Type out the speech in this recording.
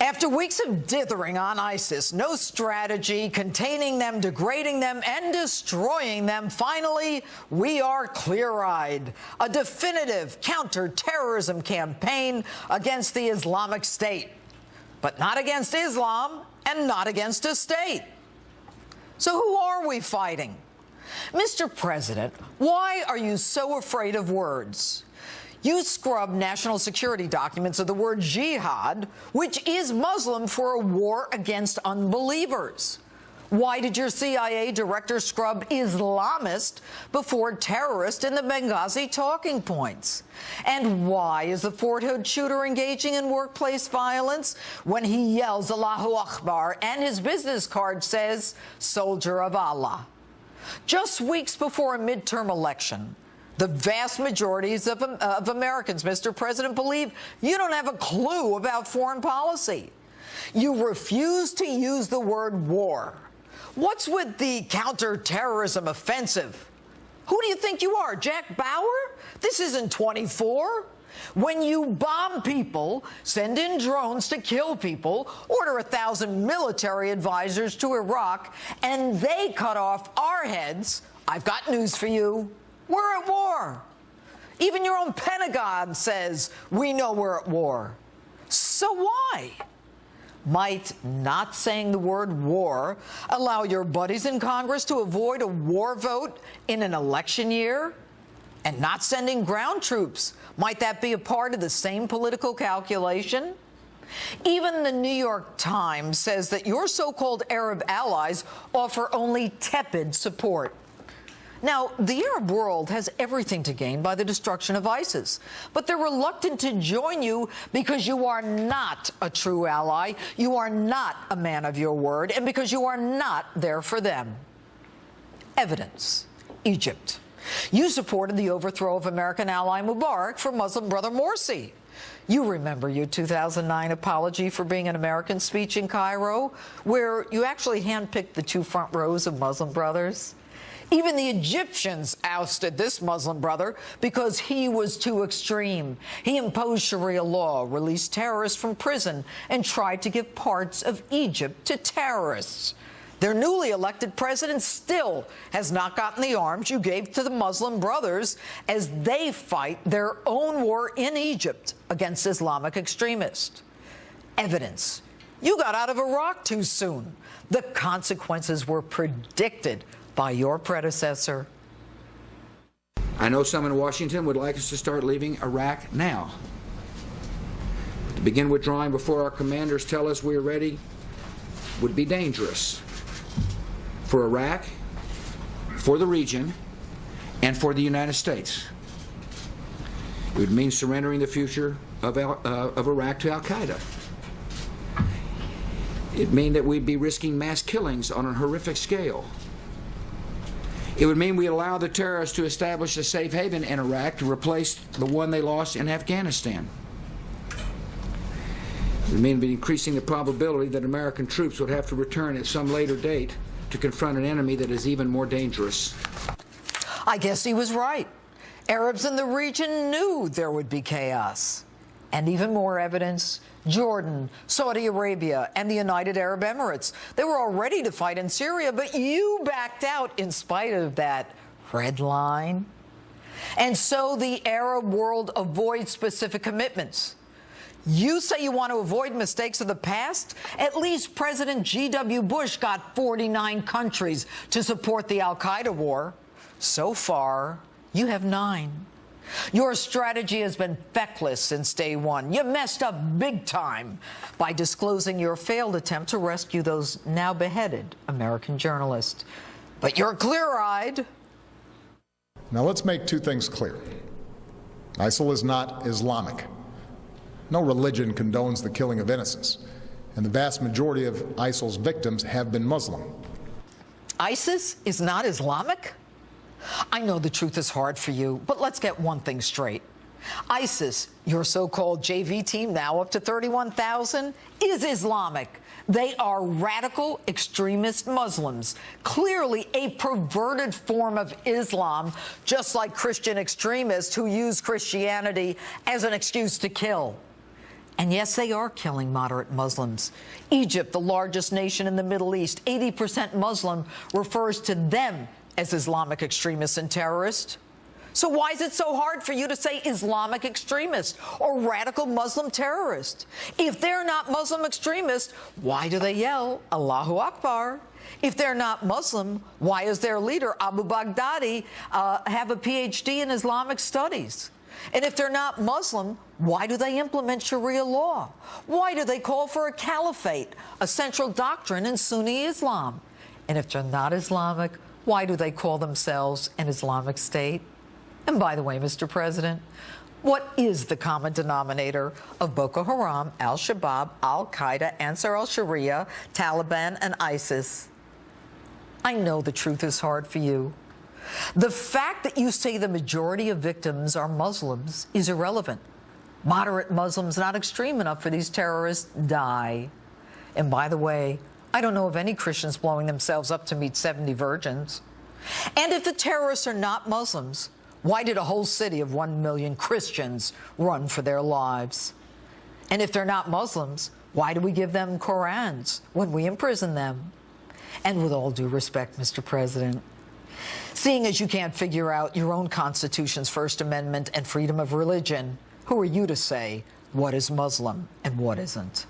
After weeks of dithering on ISIS, no strategy, containing them, degrading them, and destroying them, finally, we are clear-eyed. A definitive counter-terrorism campaign against the Islamic State. But not against Islam and not against a state. So who are we fighting? Mr. President, why are you so afraid of words? You scrubbed national security documents of the word jihad, which is Muslim for a war against unbelievers. Why did your CIA director scrub Islamist before terrorist in the Benghazi talking points? And why is the Fort Hood shooter engaging in workplace violence when he yells Allahu Akbar and his business card says, Soldier of Allah? Just weeks before a midterm election, the vast majorities of Americans, Mr. President, believe you don't have a clue about foreign policy. You refuse to use the word war. What's with the counterterrorism offensive? Who do you think you are, Jack Bauer? This isn't 24. When you bomb people, send in drones to kill people, order 1,000 military advisors to Iraq, and they cut off our heads, I've got news for you. We're at war. Even your own Pentagon says we know we're at war. So why? Might not saying the word war allow your buddies in Congress to avoid a war vote in an election year? And not sending ground troops, might that be a part of the same political calculation? Even the New York Times says that your so-called Arab allies offer only tepid support. Now, the Arab world has everything to gain by the destruction of ISIS, but they're reluctant to join you because you are not a true ally, you are not a man of your word, and because you are not there for them. Evidence. Egypt. You supported the overthrow of American ally Mubarak for Muslim brother Morsi. You remember your 2009 apology for being an American speech in Cairo, where you actually handpicked the two front rows of Muslim brothers. Even the Egyptians ousted this Muslim brother because he was too extreme. He imposed Sharia law, released terrorists from prison, and tried to give parts of Egypt to terrorists. Their newly elected president still has not gotten the arms you gave to the Muslim brothers as they fight their own war in Egypt against Islamic extremists. Evidence. You got out of Iraq too soon. The consequences were predicted by your predecessor. I know some in Washington would like us to start leaving Iraq now. To begin withdrawing before our commanders tell us we're ready would be dangerous for Iraq, for the region, and for the United States. It would mean surrendering the future of Iraq to al-Qaeda. It'd mean that we'd be risking mass killings on a horrific scale. It would mean we allow the terrorists to establish a safe haven in Iraq to replace the one they lost in Afghanistan. It would mean increasing the probability that American troops would have to return at some later date to confront an enemy that is even more dangerous. I guess he was right. Arabs in the region knew there would be chaos. And even more evidence, Jordan, Saudi Arabia, and the United Arab Emirates. They were all ready to fight in Syria, but you backed out in spite of that red line. And so the Arab world avoids specific commitments. You say you want to avoid mistakes of the past? At least President G.W. Bush got 49 countries to support the al-Qaeda war. So far, you have 9. Your strategy has been feckless since day one. You messed up big time by disclosing your failed attempt to rescue those now beheaded American journalists. But you're clear-eyed. Now let's make two things clear. ISIL is not Islamic. No religion condones the killing of innocents, and the vast majority of ISIL's victims have been Muslim. ISIS is not Islamic? I know the truth is hard for you, but let's get one thing straight. ISIS, your so-called JV team, now up to 31,000, is Islamic. They are radical extremist Muslims, clearly a perverted form of Islam, just like Christian extremists who use Christianity as an excuse to kill. And yes, they are killing moderate Muslims. Egypt, the largest nation in the Middle East, 80% Muslim, refers to them as Islamic extremists and terrorists. So why is it so hard for you to say Islamic extremist or radical Muslim terrorist? If they're not Muslim extremists, why do they yell Allahu Akbar? If they're not Muslim, why is their leader, Abu Baghdadi, have a PhD in Islamic studies? And if they're not Muslim, why do they implement Sharia law? Why do they call for a caliphate, a central doctrine in Sunni Islam? And if they're not Islamic, why do they call themselves an Islamic State? And by the way, Mr. President, what is the common denominator of Boko Haram, Al-Shabaab, Al-Qaeda, Ansar al-Sharia, Taliban, and ISIS? I know the truth is hard for you. The fact that you say the majority of victims are Muslims is irrelevant. Moderate Muslims not extreme enough for these terrorists die. And by the way, I don't know of any Christians blowing themselves up to meet 70 virgins. And if the terrorists are not Muslims, why did a whole city of 1 million Christians run for their lives? And if they're not Muslims, why do we give them Korans when we imprison them? And with all due respect, Mr. President, seeing as you can't figure out your own Constitution's First Amendment and freedom of religion, who are you to say what is Muslim and what isn't?